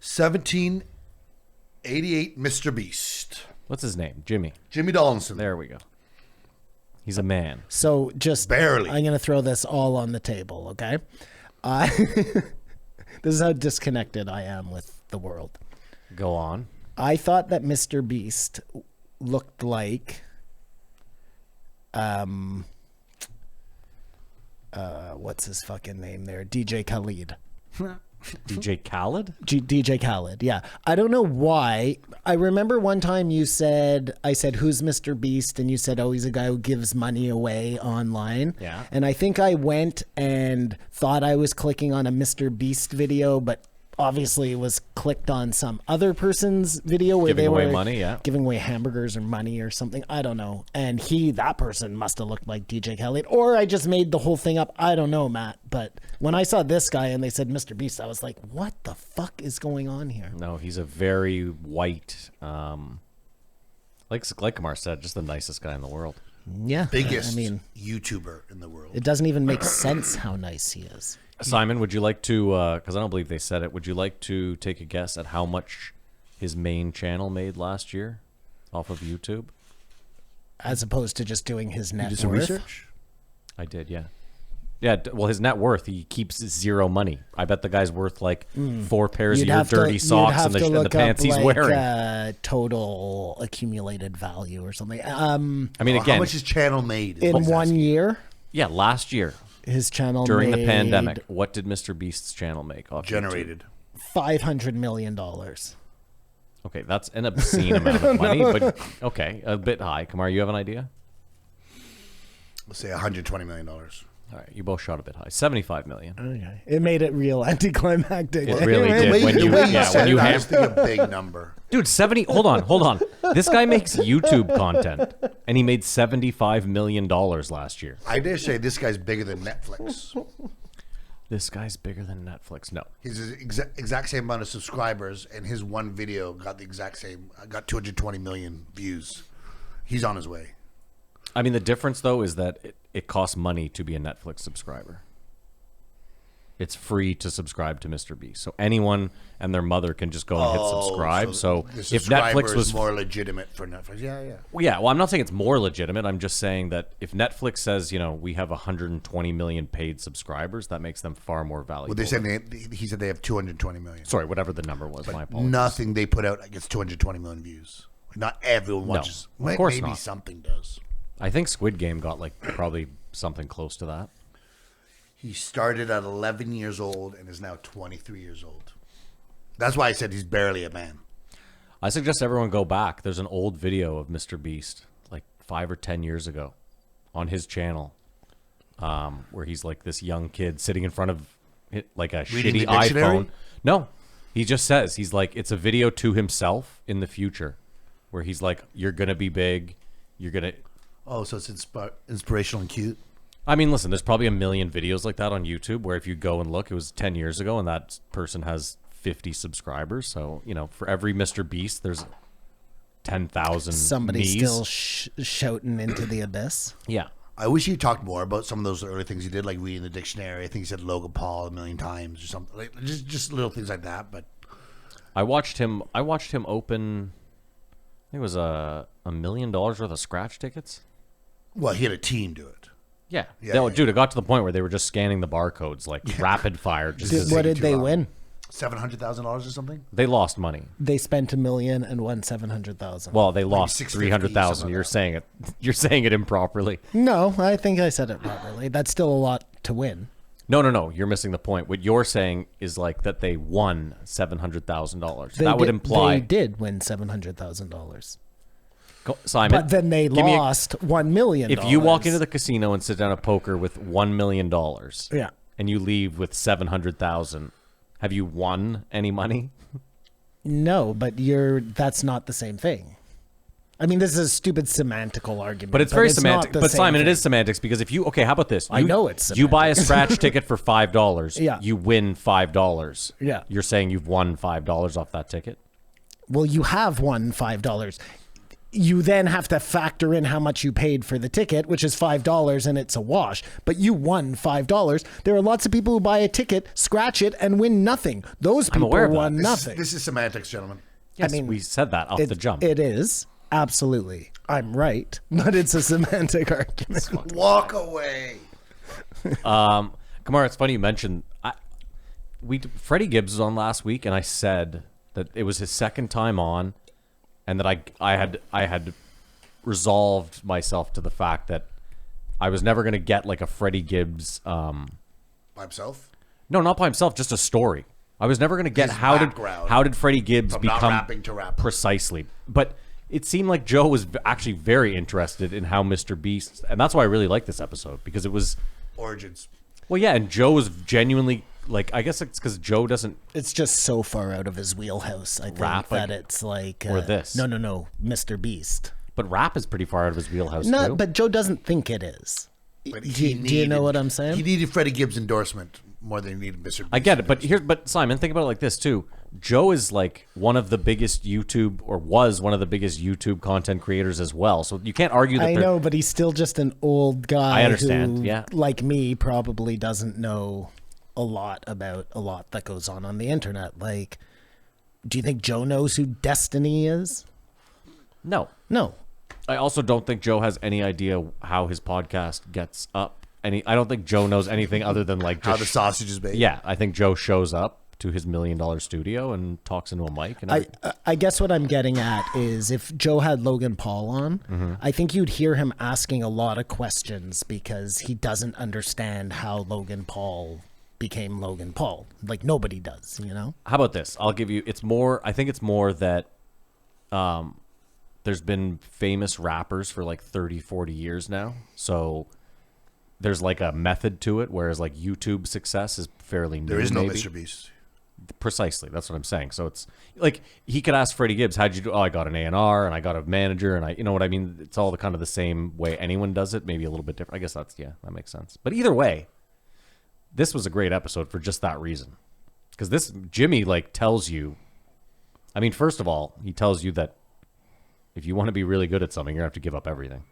1788 Mr. Beast. What's his name? Jimmy Donaldson. There we go. He's a man. So just barely. I'm going to throw this all on the table, okay? This is how disconnected I am with the world. Go on. I thought that Mr. Beast looked like what's his fucking name there? DJ Khaled. DJ Khaled? DJ Khaled, yeah. I don't know why. I remember one time I said, who's Mr. Beast? And you said, oh, he's a guy who gives money away online. Yeah. And I think I went and thought I was clicking on a Mr. Beast video, but obviously it was clicked on some other person's video where Giving they away were money, yeah. giving away hamburgers or money or something. I don't know. And that person must have looked like DJ Khaled, or I just made the whole thing up. I don't know, Matt. But when I saw this guy and they said Mr. Beast, I was like, what the fuck is going on here? No, he's a very white, like Kamar said, just the nicest guy in the world. Yeah. Biggest I mean, YouTuber in the world. it doesn't even make sense how nice he is. Simon, would you like to, because I don't believe they said it, would you like to take a guess at how much his main channel made last year off of YouTube? As opposed to just doing his net You did some worth. research? I did, yeah. Yeah, well, his net worth, he keeps zero money. I bet the guy's worth like 4 pairs of your dirty socks and the pants he's wearing. Total accumulated value or something. I mean, How again, much his channel made? In one year, yeah, last year his channel during made the pandemic, what did Mr. Beast's channel make off Generated. $500 million. Okay, that's an obscene amount of money, but okay, a bit high. Kamar, you have an idea? Let's say $120 million. All right, you both shot a bit high. 75 million. Okay. It made it real anticlimactic. It really The did. way When you said it, I was ham- thinking a big number. Dude, 70. Hold on. This guy makes YouTube content, and he made $75 million last year. I dare say this guy's bigger than Netflix. This guy's bigger than Netflix. No. He's the exact same amount of subscribers, and his one video got the exact same. Got 220 million views. He's on his way. I mean, the difference, though, is that it costs money to be a Netflix subscriber. It's free to subscribe to Mr. Beast. So anyone and their mother can just go and hit subscribe. So the if subscriber Netflix was is more legitimate for Netflix, yeah. well, I'm not saying it's more legitimate. I'm just saying that if Netflix says, we have 120 million paid subscribers, that makes them far more valuable. Well, they said he said they have 220 million. Sorry, whatever the number was. My apologies. Nothing they put out gets 220 million views. Not everyone watches. of course maybe not. something does. I think Squid Game got probably something close to that. He started at 11 years old and is now 23 years old. That's why I said he's barely a man. I suggest everyone go back. There's an old video of Mr. Beast, like 5 or 10 years ago, on his channel, where he's like this young kid sitting in front of like a Reading shitty the dictionary? iPhone. No, he just says, he's like, it's a video to himself in the future, where he's like, you're gonna be big, you're gonna. Oh, so it's inspirational and cute. I mean, listen, there's probably a million videos like that on YouTube where if you go and look, it was 10 years ago and that person has 50 subscribers. So, for every Mr. Beast, there's 10,000 Somebody me's. still shouting into the abyss. Yeah. I wish he talked more about some of those early things he did, like reading the dictionary. I think he said Logan Paul a million times or something. Like, just little things like that. But I watched him open, I think it was $1 million worth of scratch tickets. well, he had a team do it. Yeah. Yeah, No, yeah. dude, it got to the point where they were just scanning the barcodes like rapid fire. Just 'cause What did too they long. win? $700,000 or something. they lost money. They spent $1 million and won 700,000. Well, they lost 650, 300,000. something You're like saying it. You're saying it improperly. No, I think I said it properly. That's still a lot to win. No. You're missing the point. What you're saying is like that they won $700,000. That would They imply. did win $700,000. Simon, But then they give me a- lost $1 million. if you walk into the casino and sit down at poker with $1 million, Yeah. and you leave with 700,000, have you won any money? No, but that's not the same thing. I mean, this is a stupid semantical argument. But it's very not semantic. the But same Simon, it thing. is semantics because if you how about this? I know it's You buy a semantics. scratch ticket for $5. Yeah. You win $5. Yeah. You're saying you've won $5 off that ticket? Well, you have won $5. you then have to factor in how much you paid for the ticket, which is $5, and it's a wash. But you won $5. There are lots of people who buy a ticket, scratch it, and win nothing. Those people aware of that. won nothing. This is semantics, gentlemen. Yes, mean, we said that off the jump. It is. Absolutely. I'm right. But it's a semantic argument. Walk away. Kamar, it's funny you mentioned Freddie Gibbs was on last week, and I said that it was his second time on, and that I had resolved myself to the fact that I was never going to get like a Freddie Gibbs. By himself? No, not by himself, just a story. I was never going to get His how background did Freddie Gibbs from not become rapping to rapper. precisely. But it seemed like Joe was actually very interested in how Mr. Beast, and that's why I really like this episode, because it was Origins. well, yeah, and Joe was genuinely like, I guess it's because Joe doesn't. It's just so far out of his wheelhouse, I think, Rap, that like- it's like... or this. No. Mr. Beast. But rap is pretty far out of his wheelhouse No, too. but Joe doesn't think it is. But Do you know what I'm saying? He needed Freddie Gibbs' endorsement more than he needed Mr. Beast. I get it, but Simon, think about it like this too. Joe is like one of the biggest YouTube, or was one of the biggest YouTube content creators as well. So you can't argue that. I know, but he's still just an old guy. I understand, who, yeah. like me, probably doesn't know a lot about a lot that goes on the internet. Like, do you think Joe knows who Destiny is? No, No. I also don't think Joe has any idea how his podcast gets up. I don't think Joe knows anything other than like How just the sausage is made. yeah. I think Joe shows up to his $1 million studio and talks into a mic. And I guess what I'm getting at is if Joe had Logan Paul on, Mm-hmm. I think you'd hear him asking a lot of questions because he doesn't understand how Logan Paul became Logan Paul. Like nobody does, you know? how about this? I'll give you. It's more. I think it's more that there's been famous rappers for like 30, 40 years now. So there's like a method to it, whereas like YouTube success is fairly new. There is no maybe. Mr. Beast. Precisely. That's what I'm saying. So it's like he could ask Freddie Gibbs, how'd you do? Oh, I got an A&R and I got a manager and you know what I mean? It's all the kind of the same way anyone does it, maybe a little bit different. I guess that makes sense. But either way, this was a great episode for just that reason. Because this Jimmy like tells you, I mean, first of all, he tells you that if you want to be really good at something, you're going to have to give up everything.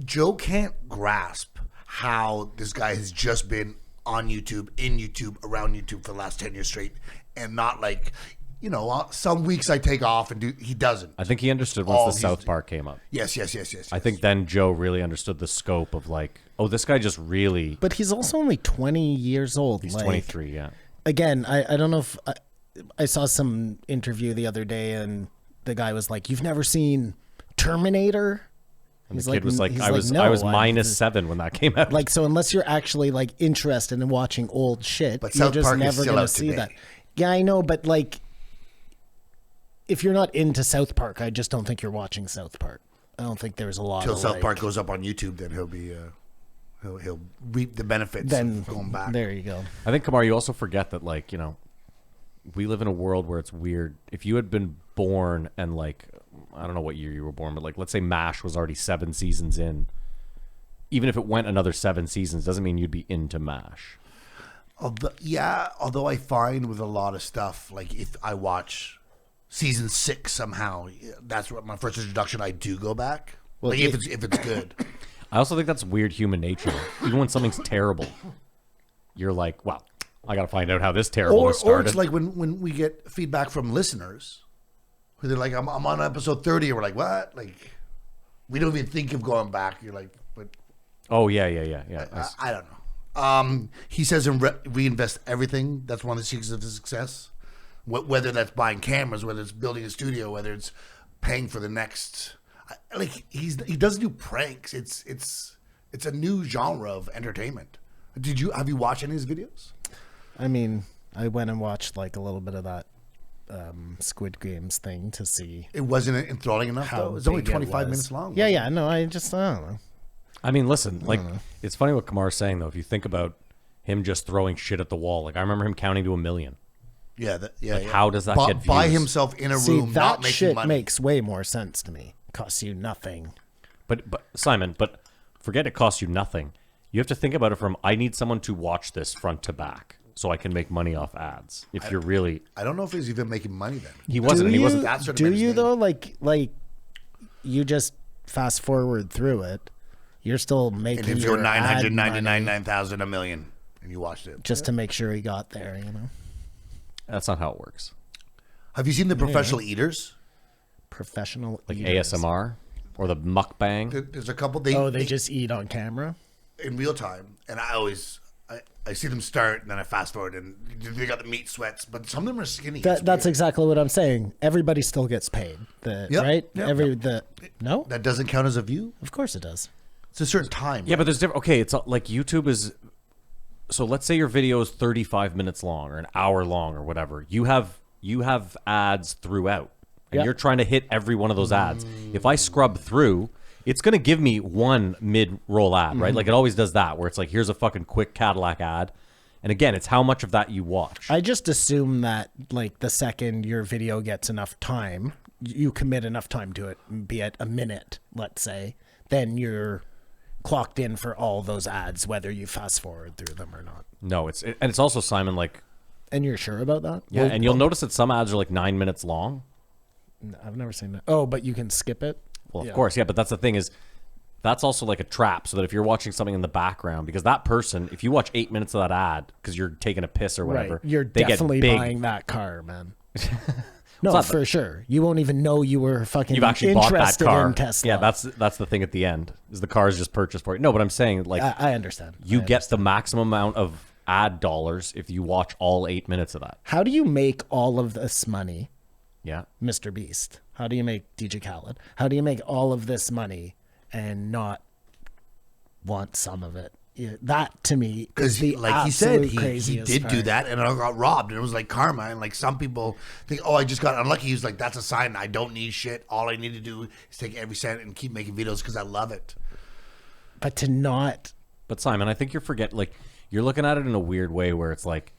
Joe can't grasp how this guy has just been on YouTube, in YouTube, around YouTube for the last 10 years straight, and not like, you know, some weeks I take off and do. He doesn't. I think he understood once Oh, the he's- South Park came up. Yes. I think then Joe really understood the scope of like, oh, this guy just really, But he's also only 20 years old. he's like, 23, yeah. Again, I don't know if I saw some interview the other day and the guy was like, "You've never seen Terminator?" And the kid was like, I was "No, -7 when that came out. Like, so unless you're actually like interested in watching old shit, But you're South just Park is never still gonna out see today. that. Yeah, I know, but like, if you're not into South Park, I just don't think you're watching South Park. I don't think there's a lot. Till of, South like, Park goes up on YouTube, then he'll be he'll reap the benefits Then of going back. there you go. I think, Kamar, you also forget that, like, you know, we live in a world where it's weird. If you had been born and, like, I don't know what year you were born, but, like, let's say MASH was already 7 seasons in. Even if it went another 7 seasons, doesn't mean you'd be into MASH. Although I find with a lot of stuff, like if I watch season 6 somehow, that's what my first introduction. I do go back. Well, Like if it's good. I also think that's weird human nature. Even when something's terrible, you're like, wow, I got to find out how this terribleness Or started. it's like when we get feedback from listeners who they're like, I'm on episode 30, and we're like, what? Like, we don't even think of going back. You're like, but oh, yeah. I don't know. He says reinvest everything. That's one of the secrets of his success. Whether that's buying cameras, whether it's building a studio, whether it's paying for the next. Like he doesn't do pranks. It's a new genre of entertainment. Have you watched any of his videos? I mean, I went and watched like a little bit of that Squid Games thing to see It wasn't enthralling enough. how Though. It's only big it 25 was. minutes long. Yeah, no, I don't know. I mean, listen, like, it's funny what Kamar's saying, though. If you think about him just throwing shit at the wall, like, I remember him counting to 1 million. Yeah. Like, how does that get by views? himself in a See, room, not that making shit money? makes way more sense to me. Costs you nothing. But Simon, forget it costs you nothing. You have to think about it from, I need someone to watch this front to back. so I can make money off ads. If you're really, I don't know if he's even making money then. he wasn't. And he wasn't. That sort of Do made his you name. though? Like you just fast forward through it. You're still making And if you're your ad 999, money 9,000, a million, and you watched it. just to make sure he got there. You know, That's not how it works. Have you seen the professional eaters? professional Like eaters. ASMR or the mukbang. There's a couple. They just eat on camera. in real time, and I see them start, and then I fast forward, and they got the meat sweats, but some of them are skinny. It's That's weird. exactly what I'm saying. Everybody still gets paid, Yep, right? yep. No, That doesn't count as a view. of course it does. It's a certain time. Yeah, but there's different. Okay, it's like YouTube is. So let's say your video is 35 minutes long or an hour long or whatever. You have ads throughout, and Yep. you're trying to hit every one of those ads. If I scrub through, it's going to give me one mid-roll ad, right? Like it always does that, where it's like, here's a fucking quick Cadillac ad. And again, it's how much of that you watch. I just assume that like the second your video gets enough time, you commit enough time to it, be it a minute, let's say, then you're clocked in for all those ads, whether you fast forward through them or not. No, and it's also, Simon, like, And you're sure about that? yeah, and you'll notice that some ads are like 9 minutes long. No, I've never seen that. Oh, but you can skip it? Well, of Yeah. course, yeah, but that's the thing is, that's also like a trap. So that if you're watching something in the background, because that person, if you watch 8 minutes of that ad because you're taking a piss or whatever, Right. You're they definitely get big. buying that car, man. No, not for sure. You won't even know you were fucking You've actually bought that interested car. in Tesla. Yeah, that's the thing at the end is the car is just purchased for you. No, but I'm saying like I understand. you I get the maximum amount of ad dollars if you watch all 8 minutes of that. How do you make all of this money, Yeah. Mr. Beast? How do you make DJ Khaled? How do you make all of this money and not want some of it? Yeah, that to me is Because, the like he said, absolute he craziest did do part. that, and I got robbed, and it was like karma. And like some people think, oh, I just got unlucky. He was like, that's a sign I don't need shit. All I need to do is take every cent and keep making videos because I love it. But to not, But Simon, I think like you're looking at it in a weird way where it's like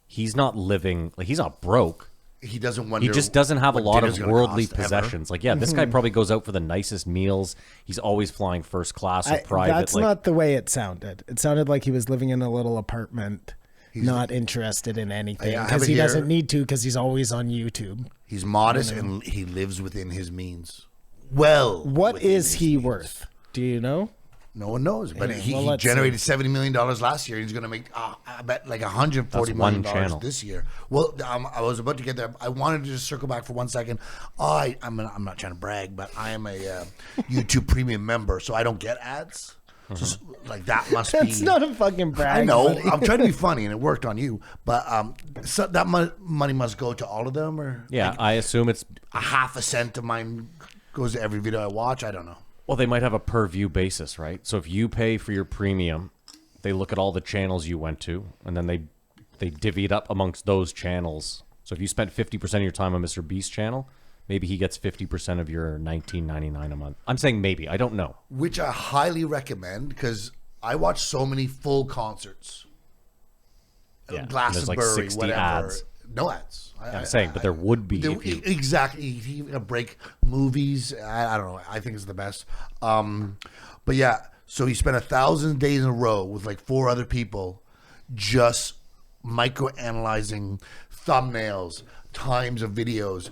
he's not living like he's not broke. He doesn't wonder. He just doesn't have a what lot dinner's of gonna worldly cost ever. possessions. Like, yeah, this guy probably goes out for the nicest meals. He's always flying first class or private. that's like, not the way it sounded. It sounded like he was living in a little apartment, not interested in anything I have because it he here. doesn't need to because he's always on YouTube. He's modest and he lives within his means. Well, What within is his he means. worth? Do you know? No one knows, but Yeah, he, well, he let's generated $70 million last year. He's going to make, I bet, like $140 That's million one channel. this year. Well, I was about to get there. I wanted to just circle back for 1 second. I'm not trying to brag, but I am a YouTube premium member, so I don't get ads. So, like that must be. That's not a fucking brag. I know. buddy. I'm trying to be funny, and it worked on you. But so that money must go to all of them, or yeah, I assume it's a half a cent of mine goes to every video I watch. I don't know. well, they might have a per view basis, right? So if you pay for your premium, they look at all the channels you went to, and then they divvy it up amongst those channels. So if you spent 50% of your time on Mr. Beast's channel, maybe he gets 50% of your $19.99 a month. I'm saying maybe. I don't know. Which I highly recommend because I watch so many full concerts. Yeah, and Glastonbury, there's like 60 whatever. ads. No ads. I'm saying, but there would be if you. Exactly. If you break movies, I don't know. I think it's the best. But yeah, so he spent 1,000 days in a row with like 4 other people just micro-analyzing thumbnails, times of videos,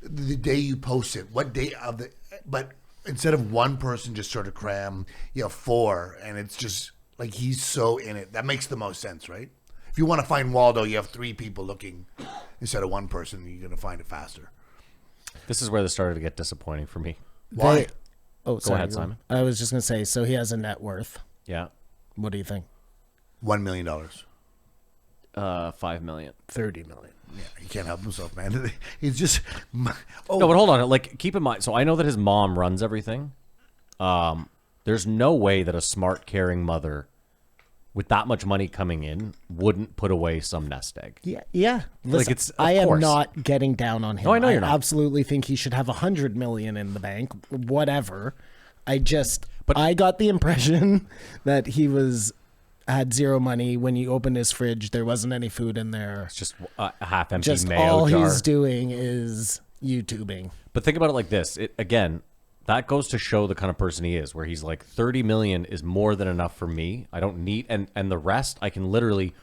the day you post it, what day of the, but instead of one person just sort of cram, you have 4, and it's just like he's so in it. That makes the most sense, right? If you want to find Waldo, you have 3 people looking instead of one person. You're going to find it faster. This is where this started to get disappointing for me. Why? Oh, sorry. ahead, Simon. I was just gonna say. So he has a net worth. Yeah. What do you think? $1 million. 5 million. 30 million. Yeah, he can't help himself, man. He's just. Oh, No, but hold on. Like, keep in mind. So I know that his mom runs everything. There's no way that a smart, caring mother, with that much money coming in, wouldn't put away some nest egg. Yeah, yeah. Listen, it's- of I am course. not getting down on him. No, I know you're not. Absolutely think he should have 100 million in the bank. Whatever. But- I got the impression that he had zero money. When you opened his fridge, there wasn't any food in there. It's just a half-empty Just mayo all jar. he's doing is YouTubing. But think about it like this. Again, that goes to show the kind of person he is, where he's like, 30 million is more than enough for me. I don't need, and the rest I can literally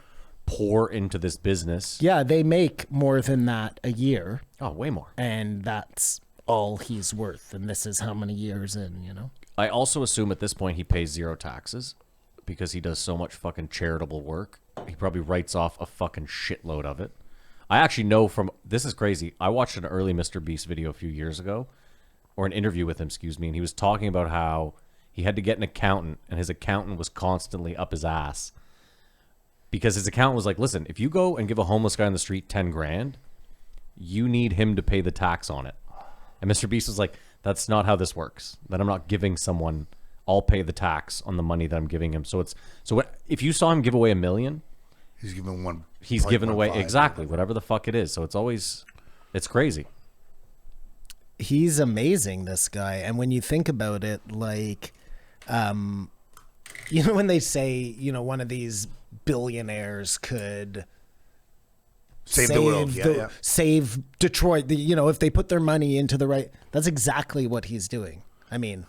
pour into this business. Yeah, they make more than that a year, Oh, way more. and that's all he's worth. And this is how many years in, I also assume at this point he pays zero taxes because he does so much fucking charitable work. He probably writes off a fucking shitload of it. I actually know from, this is crazy. I watched an early Mr. Beast video a few years ago, or an interview with him, excuse me, and he was talking about how he had to get an accountant, and his accountant was constantly up his ass because his accountant was like, listen, if you go and give a homeless guy on the street 10 grand, you need him to pay the tax on it. And Mr. Beast was like, that's not how this works. That I'm not giving someone, I'll pay the tax on the money that I'm giving him. So if you saw him give away $1 million, He's given one. he's given away 0.15. exactly whatever the fuck it is. So it's crazy. He's amazing, this guy. And when you think about it, like, when they say, one of these billionaires could Save the world. Yeah. save Detroit, if they put their money into the right, that's exactly what he's doing. I mean,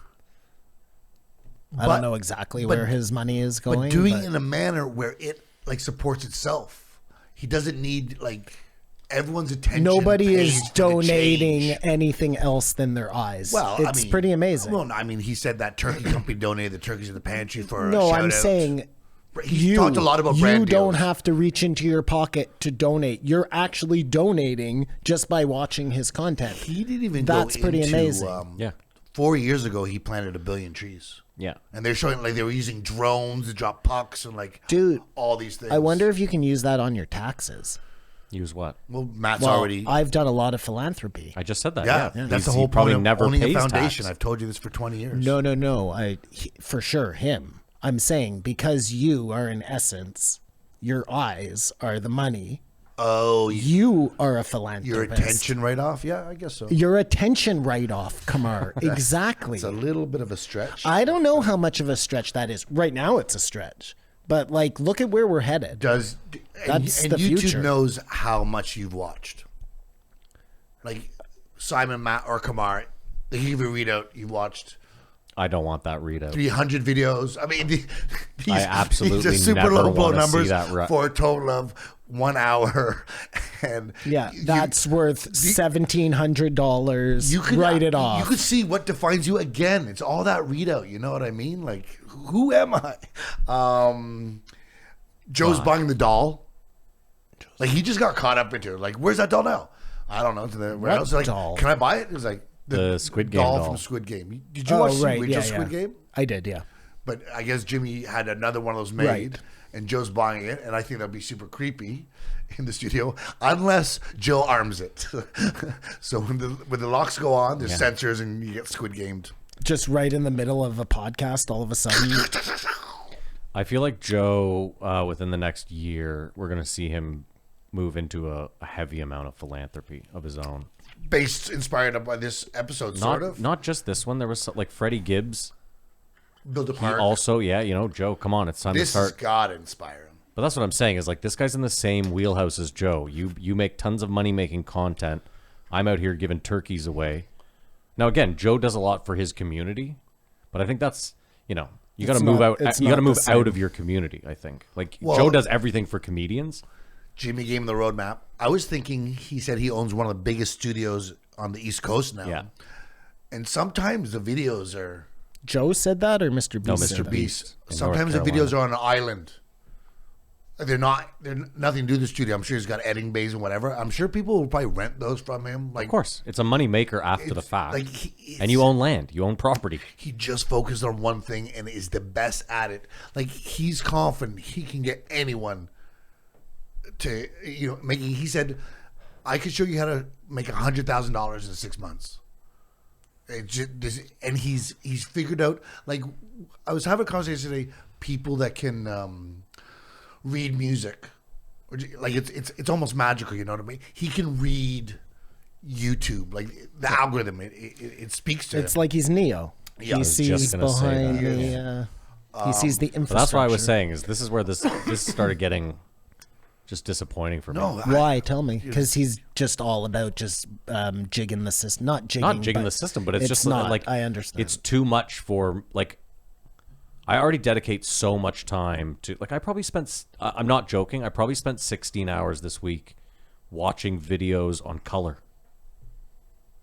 I But- don't know exactly but- where his money is going. But doing it in a manner where it like supports itself. He doesn't need like everyone's attention. nobody paid is for the donating change. anything else than their eyes. Well, it's pretty amazing. Well, I mean, he said that turkey company donated the turkeys in the pantry for. No, a I'm shout-out. saying He's talked a lot about brand you don't deals. have to reach into your pocket to donate. You're actually donating just by watching his content. He didn't even. That's go pretty into, amazing. Yeah. 4 years ago, he planted 1 billion trees. Yeah. And they're showing like they were using drones to drop pucks and like Dude, all these things. I wonder if you can use that on your taxes. Use what? Well, Matt's Well, already. I've done a lot of philanthropy. I just said that. yeah, Yeah. that's the He whole probably point of never owning a pays foundation. tax. I've told you this for 20 years. No. For sure, him. I'm saying because you are in essence, your eyes are the money. Oh, You are a your philanthropist. attention right off? Yeah, I guess so. Your attention write-off, Kamar. Exactly. It's a little bit of a stretch. I don't know how much of a stretch that is. Right now, it's a stretch. But, like, look at where we're headed. Does and That's and the YouTube future. knows how much you've watched. Like Simon, Matt, or Kamar, they give you a readout. You watched I don't want that readout. 300 videos. I mean, these absolutely are super never low blow wanna see numbers that for a total of 1 hour. And Yeah, you- that's worth $1,700. you could write it You off. could see what defines you again. It's all that readout. You know what I mean? Like, who am I? Joe's buying the doll. Like, he just got caught up into it. Like, where's that doll now? I don't know. To the warehouse. Like, doll? can I buy it? It was like The Squid Game doll doll. from Squid Game. Did you watch the original Squid Game? I did, yeah. But I guess Jimmy had another one of those made, Right. and Joe's buying it, and I think that'd be super creepy in the studio unless Joe arms it. So when the locks go on, there's sensors, and you get Squid Gamed. Just right in the middle of a podcast, all of a sudden. I feel like Joe, within the next year, we're going to see him move into a heavy amount of philanthropy of his own. Inspired by this episode, sort of. Not just this one. There was like Freddie Gibbs. Build a He park. also, Joe, come on, it's time This to has start. got to inspire him. But that's what I'm saying is like this guy's in the same wheelhouse as Joe. You make tons of money making content. I'm out here giving turkeys away. Now again, Joe does a lot for his community, but I think that's you got to It's move not- out. it's You got to not the move out same. of your community. I think like Well- Joe does everything for comedians. Jimmy gave him the roadmap. I was thinking he said he owns one of the biggest studios on the East Coast now. Yeah. And sometimes the videos are Joe said that or Mr. Beast? No, said Mr. that? Beast. in sometimes the North videos Carolina. are on an island. They're nothing to do with the studio. I'm sure he's got editing bays and whatever. I'm sure people will probably rent those from him. Like, Of course, it's a money maker after the It's fact. like and you own land, you own property. he just focused on one thing and is the best at it. Like, he's confident he can get anyone to making. He said, "I could show you how to make $100,000 in 6 months." And he's figured out. Like, I was having a conversation today. People that can read music, like it's almost magical. You know what I mean? He can read YouTube. Like the algorithm, it speaks to It's him. like he's Neo. Yeah, I He was just sees gonna say behind that. he sees the infrastructure. But that's why I was saying is this is where this started getting just disappointing for me. No, Why? Tell me. Because he's just all about just jigging the system. Not jigging. Not jigging but the system, but it's just not. like I understand. It's too much for like. I already dedicate so much time to, like, I probably spent, I'm not joking, I probably spent 16 hours this week watching videos on color.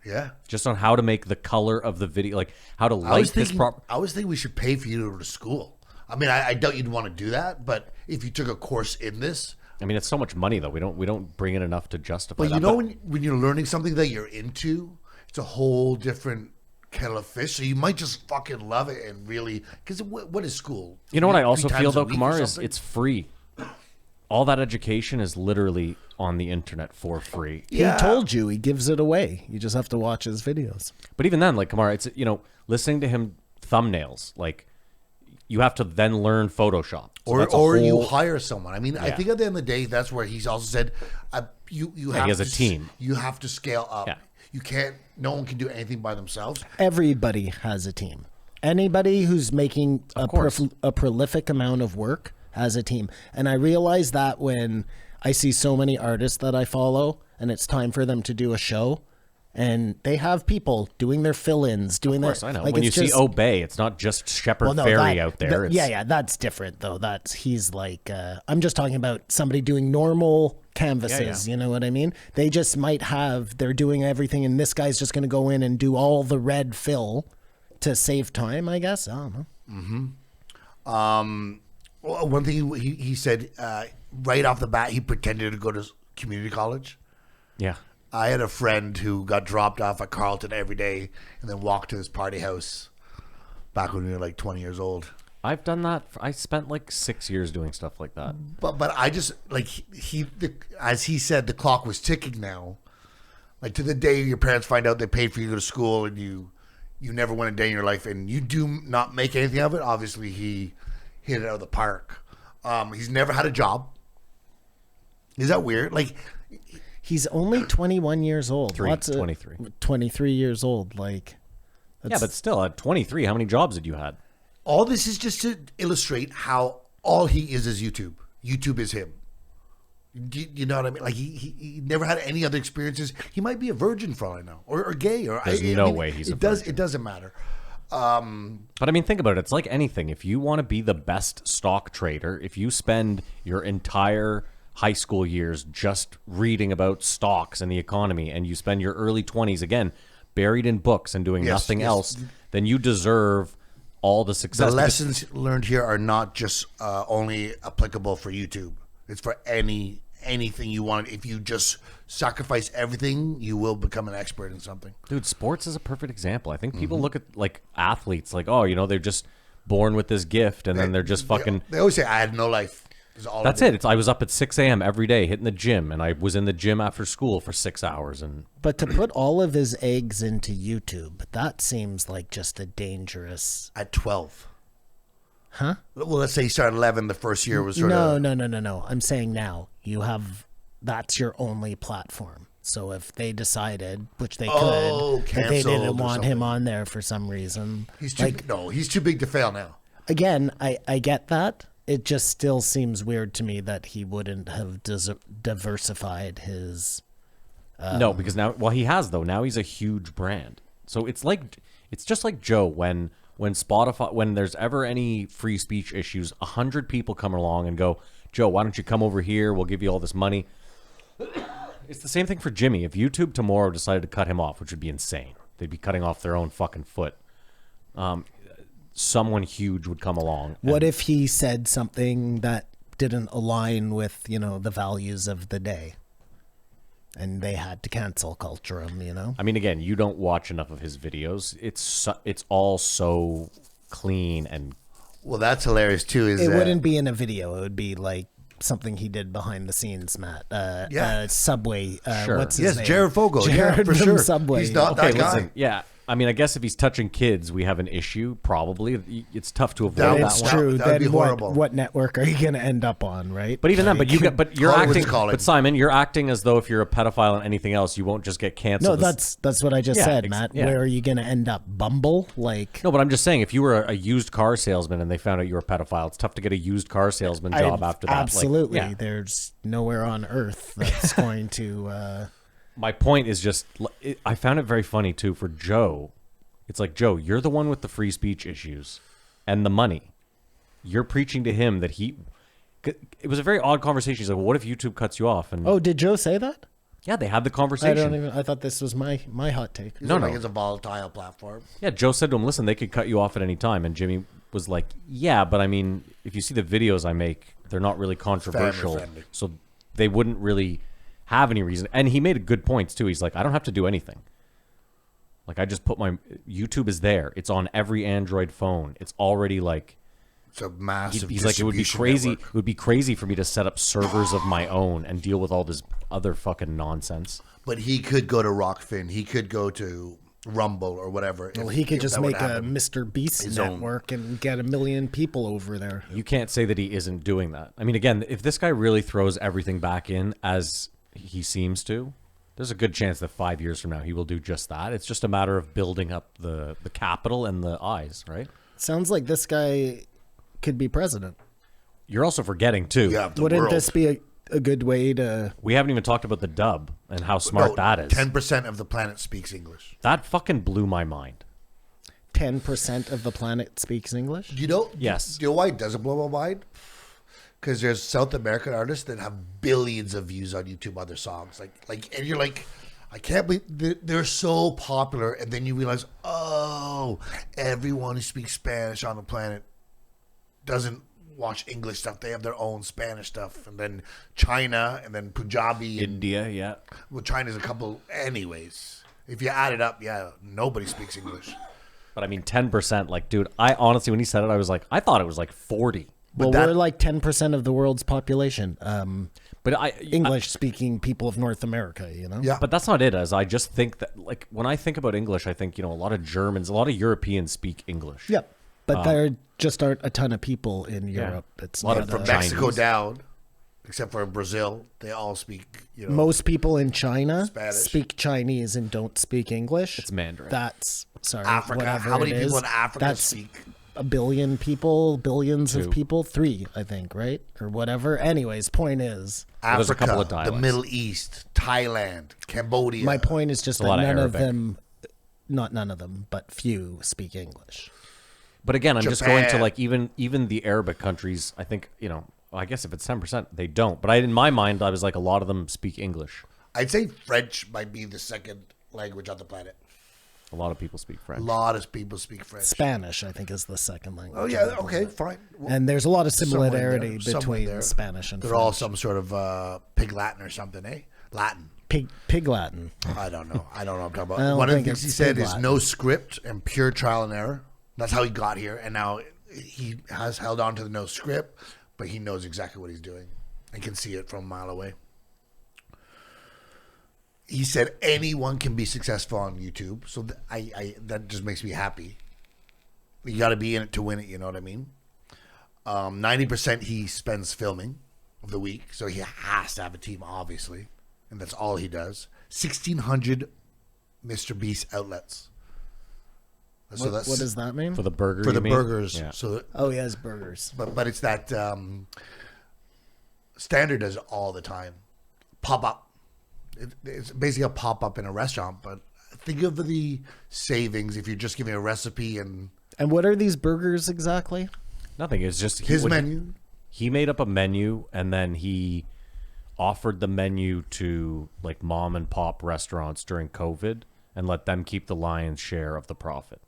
Yeah. Just on how to make the color of the video, like how to light this prop. I was thinking we should pay for you to go to school. I mean, I doubt you'd want to do that, but if you took a course in this, I mean, it's so much money though. We don't bring in enough to justify but that. you know, when you're learning something that you're into, it's a whole different kettle of fish. So you might just fucking love it and really, because what is school? You know what I Three also times feel a though, week or Kamar, is something? it's free. All that education is literally on the internet for free. Yeah. He told you he gives it away. You just have to watch his videos. But even then, like Kamar, it's, you know, listening to him thumbnails, like you have to then learn Photoshop. So that's a or you whole- hire someone. I mean, I Yeah. think at the end of the day, that's where he's also said, you have he has a to team. You have to scale up. Yeah. You can't. No one can do anything by themselves. Everybody has a team. Anybody who's making course. a prolific amount of work has a team. And I realize that when I see so many artists that I follow and it's time for them to do a show and they have people doing their fill-ins, doing Of course, their, I know. like, when you it's see just- Obey, it's not just Shepherd Well, no, Ferry that- out there. It's, yeah, that's different though. He's like, I'm just talking about somebody doing normal canvases. Yeah. You know what I mean? They just might have, they're doing everything, and this guy's just going to go in and do all the red fill to save time, I guess. I don't know. Well, one thing he said right off the bat, he pretended to go to community college. Yeah. I had a friend who got dropped off at Carleton every day and then walked to his party house back when we were like 20 years old. I've done that. I spent like 6 years doing stuff like that. But I just like as he said, the clock was ticking now. Like to the day your parents find out they paid for you to go to school and you never went a day in your life and you do not make anything of it. Obviously, he hit it out of the park. He's never had a job. Is that weird? Like, He's only 21 years old. 23. 23 years old. Like, Yeah, but still, at 23, how many jobs had you had? all this is just to illustrate how all he is YouTube. YouTube is him. You know what I mean? Like he never had any other experiences. He might be a virgin for all I know, or gay, or There's no way he's a virgin. It doesn't matter. But I mean, think about it. It's like anything. If you want to be the best stock trader, if you spend your entire high school years just reading about stocks and the economy, and you spend your early 20s, again, buried in books and doing Yes, nothing yes. else, then you deserve all the success. The because- lessons learned here are not just only applicable for YouTube. It's for anything you want. If you just sacrifice everything, you will become an expert in something. Dude, sports is a perfect example. I think Mm-hmm. people look at like athletes like, oh, you know, they're just born with this gift, and then they're just fucking. They always say, "I had no life." That's it. I was up at 6 a.m. every day hitting the gym, and I was in the gym after school for 6 hours. And but to put all of his eggs into YouTube, that seems like just a dangerous. At 12. Huh? Well, let's say he started 11. The first year was sort of No. I'm saying now you have, that's your only platform. So if they decided, which they Oh, could, that they canceled didn't or want him something. on there for some reason. He's too big to fail now. Again, I get that. It just still seems weird to me that he wouldn't have diversified his. no, because now, well, he has though. Now he's a huge brand. So it's just like Joe when Spotify, when there's ever any free speech issues, 100 people come along and go, Joe, why don't you come over here? We'll give you all this money. It's the same thing for Jimmy. If YouTube tomorrow decided to cut him off, which would be insane, they'd be cutting off their own fucking foot. Someone huge would come along. What if he said something that didn't align with, the values of the day? And they had to cancel culture him, I mean, again, you don't watch enough of his videos. It's all so clean and Well, that's hilarious too. Is It that wouldn't be in a video. It would be like something he did behind the scenes, Matt. Yeah. Subway. Sure. What's his yes, name? Jared Fogle. Jared Yeah, for from sure. Subway. He's not okay. that guy. Listen, yeah. I mean, I guess if he's touching kids, we have an issue. Probably, it's tough to avoid That that, It's one. true. That would be Then horrible. what network are you going to end up on, right? But even then, but you're Hollywood's acting. calling. But Simon, you're acting as though if you're a pedophile and anything else, you won't just get No, canceled. that's what I just Yeah, said, Matt. yeah. Where are you going to end up? Bumble? Like, No, but I'm just saying, if you were a used car salesman and they found out you were a pedophile, it's tough to get a used car salesman job after that. Like, Absolutely. yeah. There's nowhere on earth that's going to. My point is just, I found it very funny too for Joe. It's like, Joe, you're the one with the free speech issues and the money. you're preaching to him that he. It was a very odd conversation. He's like, well, "What if YouTube cuts you off?" And Oh, did Joe say that? yeah, they had the I conversation. don't even. I thought this was my hot take. He's No, like no. it's a volatile platform. Yeah, Joe said to him, "Listen, they could cut you off at any time." And Jimmy was like, "Yeah, but I mean, if you see the videos I make, they're not really controversial, Family-friendly. so they wouldn't really have any reason." And he made good points too. He's like, "I don't have to do anything. Like, I just put my YouTube is there. It's on every Android phone. It's already like." It's a massive. He's like, it would be distribution crazy. network. It would be crazy for me to set up servers of my own and deal with all this other fucking nonsense. But he could go to Rockfin. He could go to Rumble or whatever. Well, if- he could if just that would make a happen. Mr. Beast His own. network and get 1 million people over there. You can't say that he isn't doing that. I mean, again, if this guy really throws everything back in as he seems to, there's a good chance that 5 years from now he will do just that. It's just a matter of building up the capital and the eyes, right? Sounds like this guy could be president. You're also forgetting too. Yeah, the Wouldn't world. this be a good way to? We haven't even talked about the dub and how smart that is. 10% of the planet speaks English. That fucking blew my mind. 10% of the planet speaks English. Do you know? Yes. Do you know why it doesn't blow my mind? Because there's South American artists that have billions of views on YouTube on their songs. And you're like, I can't believe they're so popular. And then you realize, oh, everyone who speaks Spanish on the planet doesn't watch English stuff. They have their own Spanish stuff. And then China, and then Punjabi. And, India, yeah. well, China's a couple anyways. If you add it up, yeah, nobody speaks English. But I mean, 10%. Like, dude, I honestly, when he said it, I was like, I thought it was like 40. Well, that- we're like 10% of the world's population. But English-speaking people of North America, you know? Yeah. But that's not it. As I just think that, like, when I think about English, I think, a lot of Germans, a lot of Europeans speak English. Yep. But there just aren't a ton of people in Europe. It's A lot not of From Chinese. Mexico down, except for Brazil, they all speak, most people in China Spanish. speak Chinese and don't speak English. It's Mandarin. That's sorry. Africa. Whatever How many it people is. in Africa That's speak? 1 billion people, billions 2. of people, 3, I think, right? Or whatever. Anyways, point is, there's a Africa, couple of the dialects. Middle East, Thailand, Cambodia. my point is just a lot that of none of Arabic. them, not none of them, but few speak English. But again, I'm just going to Japan. like even the Arabic countries. I think I guess if it's 10%, they don't. But in my mind, I was like, a lot of them speak English. I'd say French might be the second language on the planet. A lot of people speak A French. lot of people speak French. Spanish, I think, is the second language. Oh yeah, okay, fine. Well, And there's a lot of somewhere similarity there, somewhere between there. Spanish and They're French. all some sort of Pig Latin or something, eh? Latin. Pig Latin. I don't know. I don't know what I'm talking I about. don't One of the think things he it's said Pig is Latin. no script and pure trial and error. That's how he got here, and now he has held on to the no script, but he knows exactly what he's doing and can see it from a mile away. He said anyone can be successful on YouTube, so that just makes me happy. You got to be in it to win it. You know what I mean? 90% he spends filming of the week, so he has to have a team, obviously, and that's all he does. 1,600 Mr. Beast outlets. So What does that mean? For the burger, for you the mean? burgers. Yeah. So, Oh, he has burgers. but it's that Standard does it all the time. Pop up. It's basically a pop up in a restaurant, but think of the savings if you're just giving a recipe and And what are these burgers exactly? Nothing. It's just his menu. He made up a menu, and then he offered the menu to like mom and pop restaurants during COVID, and let them keep the lion's share of the profit.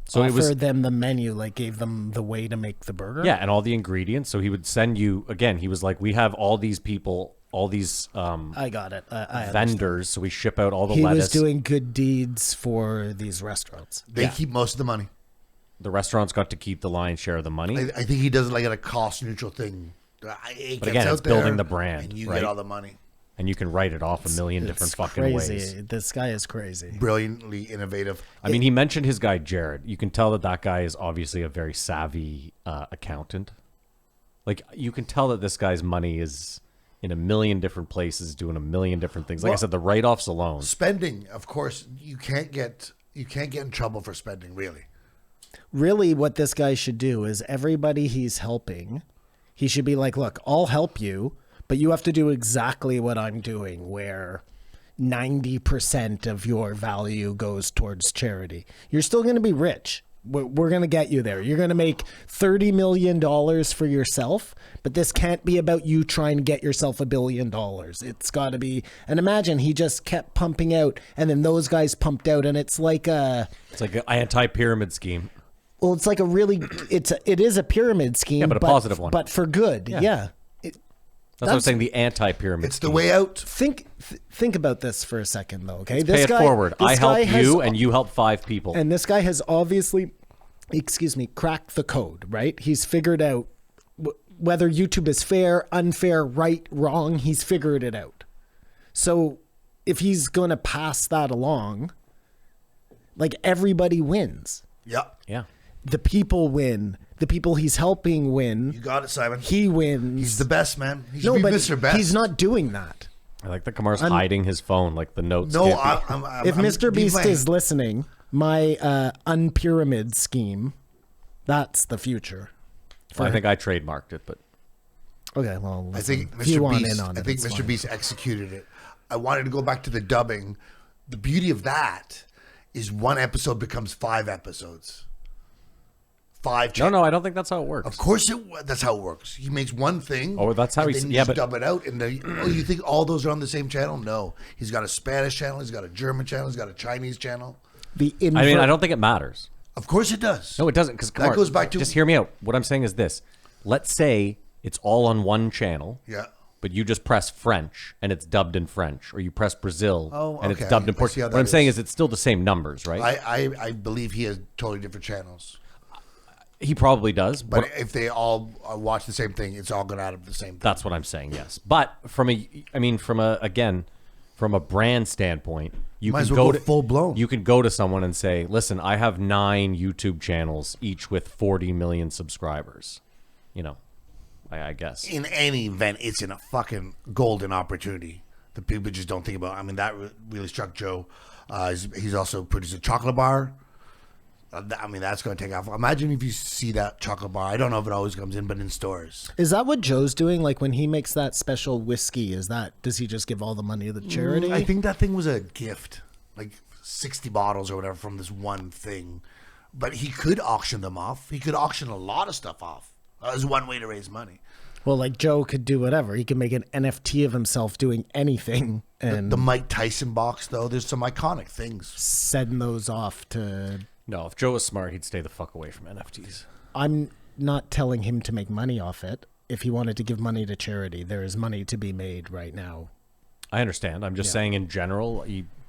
So Offered it was them the menu, like gave them the way to make the burger. yeah, and all the ingredients. So he would send you again. He was like, we have all these people, all these I got it. I understand. vendors. So we ship out all the He lettuce. was doing good deeds for these restaurants. They keep most of the money. The restaurants got to keep the lion's share of the money. I think he does it like at a cost neutral thing. It But gets again, out it's building there, the brand, and you right? get all the money. And you can write it off a million different It's fucking crazy. ways. This guy is crazy. Brilliantly innovative. I mean, he mentioned his guy Jared. You can tell that that guy is obviously a very savvy accountant. Like you can tell that this guy's money is in a million different places, doing a million different things. Like I Well- said, the write-offs alone. Spending, of course, you can't get in trouble for spending. Really, Really, what this guy should do is everybody he's helping, he should be like, look, I'll help you, but you have to do exactly what I'm doing, where 90% of your value goes towards charity. You're still going to be rich. We're going to get you there. You're going to make $30 million for yourself, but this can't be about you trying to get yourself $1 billion. It's got to be. And imagine he just kept pumping out, and then those guys pumped out, and it's like an anti-pyramid scheme. Well, it's like it is a pyramid scheme, Yeah, but a positive one. But for good. Yeah. That's what I'm saying. The anti-pyramid. It's scheme. the way out. Think about this for a second, though. Okay, Pay it forward. I help you, and you help 5 people. And this guy has obviously, cracked the code, right? He's figured out whether YouTube is fair, unfair, right, wrong. He's figured it out. So if he's going to pass that along, like, everybody wins. Yeah. The people win. The people he's helping win. You got it, Simon. He wins. He's the best, man. He should be Mr. Best. He's not doing that. I like that Kamar's hiding his phone, like the notes. No, If Mr. Beast is listening, my unpyramid scheme, that's the future. I think I trademarked it, but Okay, well, I think if you want Mr. Beast. in on it, I think it's Mr. fine. Beast executed it. I wanted to go back to the dubbing. The beauty of that is one episode becomes 5 episodes. 5. no, I don't think that's how it works. Of course, that's how it works. He makes one thing. Oh, that's how and he's- then you yeah, just but- dub it out. And you think all those are on the same channel? No, he's got a Spanish channel. He's got a German channel. He's got a Chinese channel. I don't think it matters. Of course, it does. No, it doesn't. Because That goes back to- just hear me out. What I'm saying is this: let's say it's all on one channel. Yeah. But you just press French and it's dubbed in French, or you press Brazil and it's okay. dubbed in I see how Portuguese. that What I'm saying is. is it's still the same numbers, right? I believe he has totally different channels. He probably does, But if they all watch the same thing, it's all going to add up to the same thing. that's what I'm saying. Yes, but from a brand standpoint, you Might can as well go to full blown. You can go to someone and say, "Listen, I have 9 YouTube channels, each with 40 million subscribers." You know, I guess. In any event, it's in a fucking golden opportunity that people just don't think about. I mean, that really struck Joe. He's also produced a chocolate bar. I mean, that's going to take off. Imagine if you see that chocolate bar. I don't know if it always comes in, but in stores. Is that what Joe's doing? Like when he makes that special whiskey, does he just give all the money to the charity? I think that thing was a gift, like 60 bottles or whatever from this one thing. But he could auction them off. He could auction a lot of stuff off. As one way to raise money. Well, like Joe could do whatever. He could make an NFT of himself doing anything and The Mike Tyson box, though, there's some iconic things. send those off to. No, if Joe was smart, he'd stay the fuck away from NFTs. I'm not telling him to make money off it. If he wanted to give money to charity, there is money to be made right now. I understand. I'm just saying in general,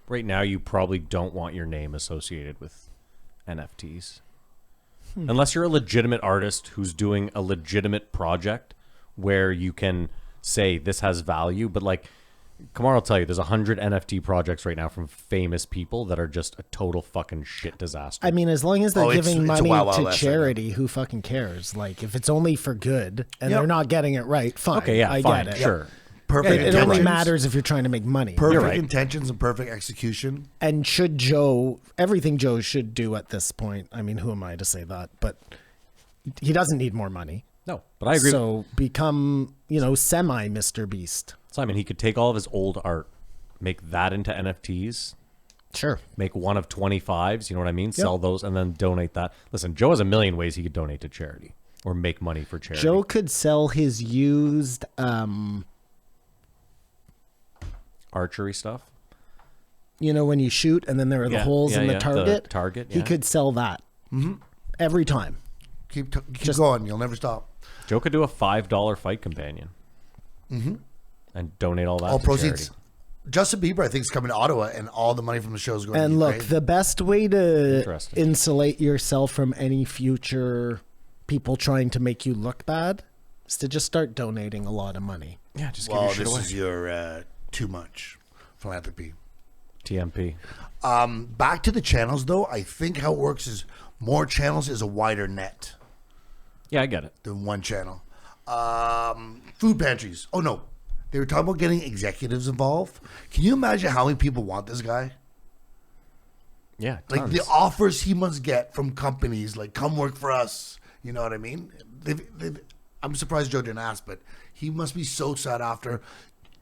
right now you probably don't want your name associated with NFTs. Unless you're a legitimate artist who's doing a legitimate project where you can say this has value. But like Kamar will tell you, there's 100 NFT projects right now from famous people that are just a total fucking shit disaster. I mean, as long as they're it's giving a money Wild Wild to West right now. charity, who fucking cares? Like, if it's only for good and Yep. they're not getting it right, fine. okay, yeah, I fine, get it. sure. Perfect It only intentions. matters if you're trying to make money. Perfect right. intentions and perfect execution. And everything Joe should do at this point, I mean, who am I to say that? But he doesn't need more money. No, but I agree. So become, semi Mr. Beast. Simon, he could take all of his old art, make that into NFTs, Sure. make one of 25s, you know what I mean? Sell those and then donate that. Listen, Joe has a million ways he could donate to charity or make money for charity. Joe could sell his used Archery stuff. when you shoot and then there are the Yeah, holes yeah, in the yeah, the target. target, He yeah. could sell that every time. Keep going. You'll never stop. Joe could do a $5 fight companion. And donate all that All to proceeds. charity. Justin Bieber, I think, is coming to Ottawa, and all the money from the show is going to And look, Ukraine. the best way to Interesting. insulate yourself from any future people trying to make you look bad is to just start donating a lot of money. Yeah, just Well, give your this shit away. is your too much philanthropy. TMP. Back to the channels, though. I think how it works is more channels is a wider net Yeah, I get it. than one channel. Food pantries. Oh, no. They were talking about getting executives involved. Can you imagine how many people want this guy? Yeah, Like the offers he must get from companies, like come work for us. You know what I mean? I'm surprised Joe didn't ask, but he must be so sought after,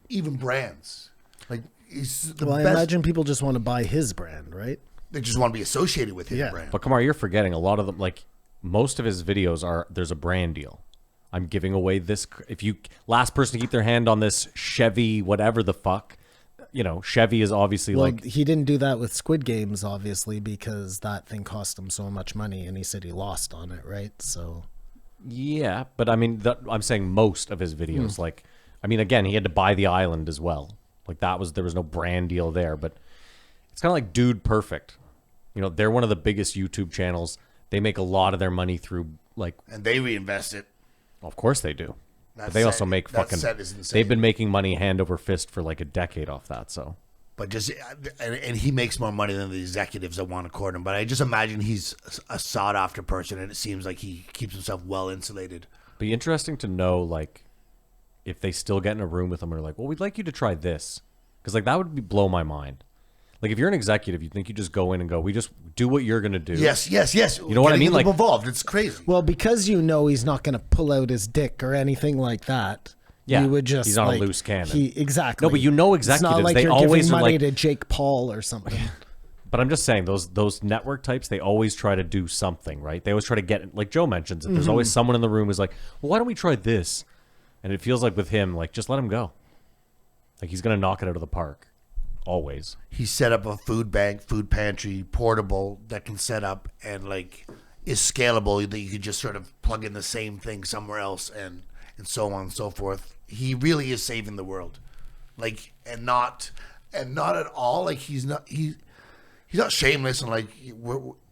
even brands. Like he's the Well, I best. imagine people just want to buy his brand, right? They just want to be associated with his Yeah. brand. But Kamar, you're forgetting a lot of them. Like most of his videos are there's a brand deal. I'm giving away this. If you last person to keep their hand on this Chevy, whatever the fuck, Chevy is obviously Well, like he didn't do that with Squid Games, obviously, because that thing cost him so much money, and he said he lost on it, right? So yeah. But I mean, I'm saying most of his videos. Like, I mean, again, he had to buy the island as well. Like there was no brand deal there. But it's kind of like Dude Perfect. They're one of the biggest YouTube channels. They make a lot of their money through like. And they reinvest it. Of course they do. That But they set- also make that fucking. set is insane. They've been making money hand over fist for like a decade off that. So But just and he makes more money than the executives that want to court him. But I just imagine he's a sought after person, and it seems like he keeps himself well insulated. be interesting to know like if they still get in a room with him and are like, well, we'd like you to try this, because like that would blow my mind. Like if you're an executive, you think you just go in and go, we just do what you're gonna do. Yes. You know what I mean? Like- involved. It's crazy. well, because he's not going to pull out his dick or anything like that. Yeah, you would just he's not a like, loose cannon. Exactly. No, but It's not executives, like they you're always giving are money like. to Jake Paul or something. But I'm just saying those network types, they always try to do something, right? They always try to get, like Joe mentions it. There's always someone in the room who's like, well, why don't we try this? And it feels like with him, like just let him go. Like he's gonna knock it out of the park, always. He set up a food bank, food pantry, portable that can set up and like is scalable, that you could just sort of plug in the same thing somewhere else and so on and so forth. He really is saving the world, like and not at all like he's not shameless and like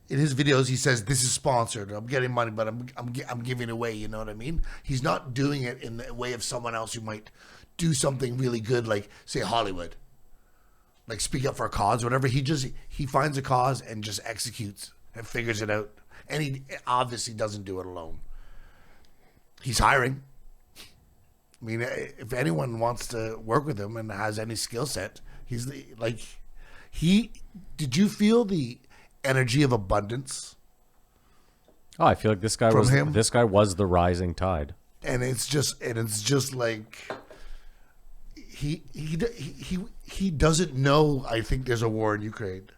in his videos he says this is sponsored. I'm getting money, but I'm giving away. You know what I mean? He's not doing it in the way of someone else who might do something really good, like say Hollywood. Like speak up for a cause or whatever. He finds a cause and just executes and figures it out. And he obviously doesn't do it alone. He's hiring. I mean, if anyone wants to work with him and has any skill set, did you feel the energy of abundance? Oh, I feel like this guy From was him? was the rising tide. And it's just like he doesn't know. I think there's a war in Ukraine,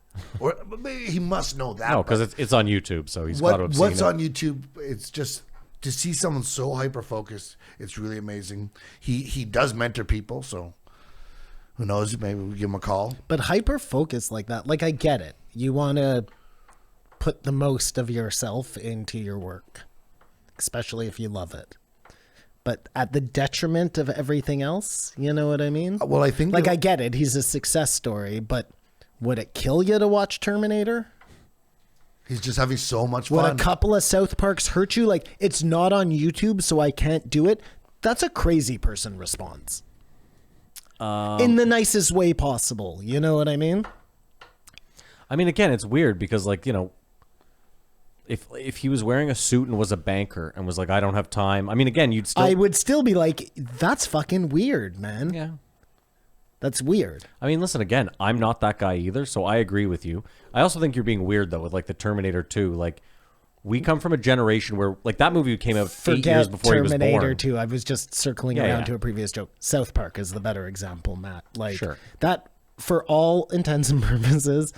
or maybe he must know that. No, because but it's on YouTube, so he's got to have seen what's it. on YouTube? It's just to see someone so hyper focused. It's really amazing. He does mentor people, so who knows? Maybe we give him a call. But hyper focus like that, like I get it. You want to put the most of yourself into your work, especially if you love it. But at the detriment of everything else, you know what I mean? Well, I think Like I get it, he's a success story, but would it kill you to watch Terminator? he's just having so much Would fun. a couple of South Parks hurt you? Like, it's not on YouTube, so I can't do it. That's a crazy person response. In the nicest way possible. You know what I mean? I mean, again, it's weird because, like, if he was wearing a suit and was a banker and was like, I don't have time. I mean, again, you'd still. I would still be like, that's fucking weird, man. Yeah. That's weird. I mean, listen, again, I'm not that guy either, so I agree with you. I also think you're being weird, though, with, like, the Terminator 2. Like, we come from a generation where, like, that movie came out 8 years before Terminator he was born. 2. I was just circling Yeah, around yeah. to a previous joke. South Park is the better example, Matt. Like, Sure. that, for all intents and purposes,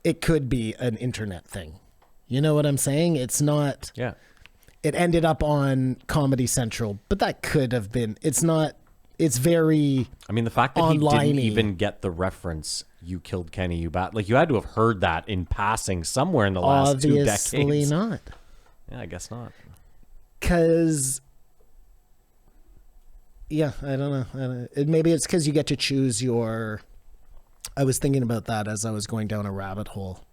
it could be an internet thing. You know what I'm saying? It's not. Yeah. It ended up on Comedy Central, but that could have been. It's not. It's very. I mean, the fact that he didn't Online-y. even get the reference, you killed Kenny, you bat. Like, you had to have heard that in passing somewhere in the last 2 Obviously decades. not. Yeah, I guess not. Because. Yeah, I don't know. Maybe it's because you get to choose your. I was thinking about that as I was going down a rabbit hole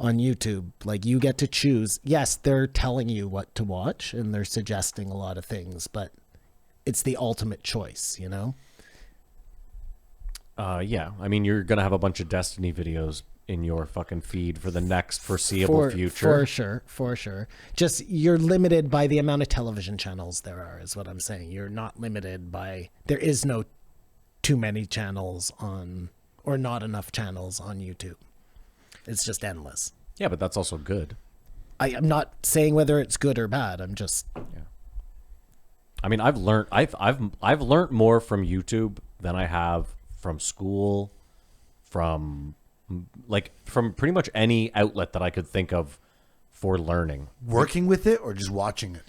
on YouTube. Like, you get to choose. Yes, they're telling you what to watch and they're suggesting a lot of things, but it's the ultimate choice, you know? Yeah. I mean, you're going to have a bunch of Destiny videos in your fucking feed for the next foreseeable future. For sure. Just, you're limited by the amount of television channels there are, is what I'm saying. You're not limited by. There is no too many channels on. Or not enough channels on YouTube. It's just endless. Yeah, but that's also good. I'm not saying whether it's good or bad. I'm just I mean, I've learned more from YouTube than I have from school, from like from pretty much any outlet that I could think of for learning. Working with it or just watching it?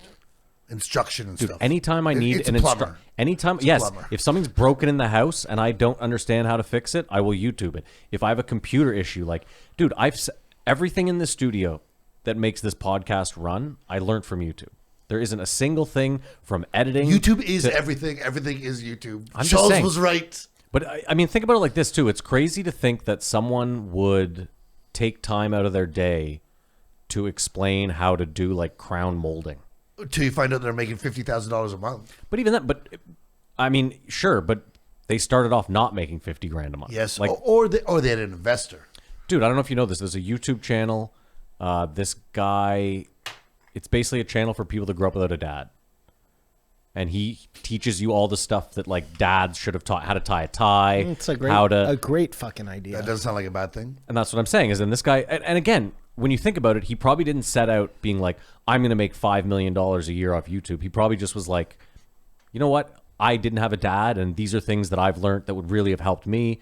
Instruction and Dude, stuff. anytime I need It's an a plumber. anytime, It's a yes, plumber. if something's broken in the house and I don't understand how to fix it, I will YouTube it. If I have a computer issue, like, dude, everything in the studio that makes this podcast run, I learned from YouTube. There isn't a single thing from editing. YouTube is everything. Everything is YouTube. I'm just Charles saying. was right. But I mean, think about it like this too. It's crazy to think that someone would take time out of their day to explain how to do like crown molding. Until you find out they're making $50,000 a month. But even that, I mean, sure, but they started off not making 50 grand a month. Yes, like, or they had an investor. dude, I don't know if you know this. There's a YouTube channel. This guy, it's basically a channel for people that grew up without a dad. And he teaches you all the stuff that like dads should have taught, how to tie a tie, It's a great, how to, a great fucking idea. That doesn't sound like a bad thing. and that's what I'm saying is, then this guy, and again, when you think about it, he probably didn't set out being like, I'm going to make $5 million a year off YouTube. He probably just was like, you know what? I didn't have a dad, and these are things that I've learned that would really have helped me.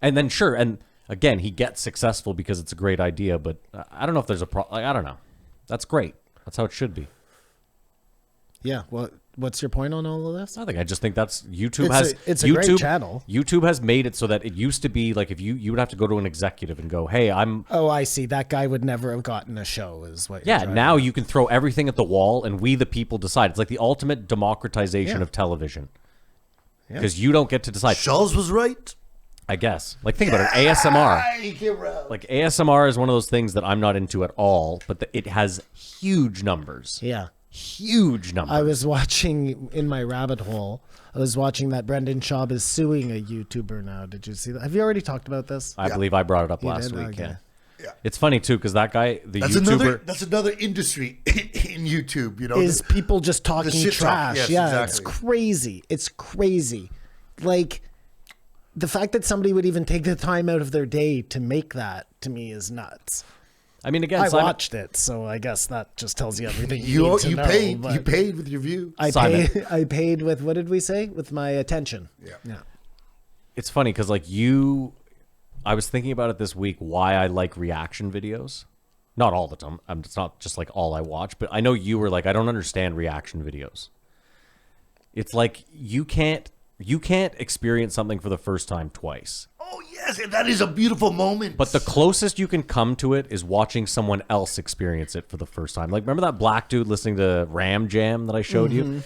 And then sure, and again, he gets successful because it's a great idea, but I don't know if there's a problem. I don't know. That's great. That's how it should be. Yeah. Well, what's your point on all of this? I just think that's YouTube It's a YouTube, great channel. YouTube has made it so that it used to be like if you would have to go to an executive and go, hey, I'm Oh, I see. That guy would never have gotten a show, is what. You're yeah, trying now you can throw everything at the wall and we the people decide. It's like the ultimate democratization Yeah. of television. Yeah. Because you don't get to decide. Charles was right. I guess. Like think about it, ASMR. Like, Like ASMR is one of those things that I'm not into at all, but it has huge numbers. Yeah. Huge numbers. I was watching in my rabbit hole. I was watching that Brendan Schaub is suing a YouTuber now. Did you see that? Have you already talked about this? I believe I brought it up You last did? week. Okay. Yeah. Yeah. It's funny too because that guy, the that's YouTuber, another industry in YouTube. You know, Is people just talking shit talk. trash? Yes, Yeah, it's exactly. crazy. It's crazy. Like the fact that somebody would even take the time out of their day to make that to me is nuts. I mean, again, I Simon, watched it, so I guess that just tells you everything you need to you know, paid but you paid with your view. I Simon. paid. I paid with what did we say? With my attention. Yeah. Yeah. it's funny because like I was thinking about it this week why I like reaction videos. Not all the time. It's not just like all I watch, but I know you were like, I don't understand reaction videos. It's like you can't experience something for the first time twice. Oh yes, and that is a beautiful moment. But the closest you can come to it is watching someone else experience it for the first time. Like, remember that black dude listening to Ram Jam that I showed you?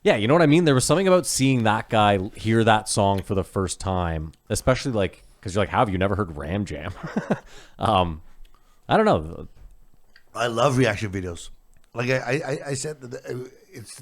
Yeah, you know what I mean? There was something about seeing that guy hear that song for the first time, especially like, because you're like, how have you never heard Ram Jam? I don't know. I love reaction videos. Like I said, it's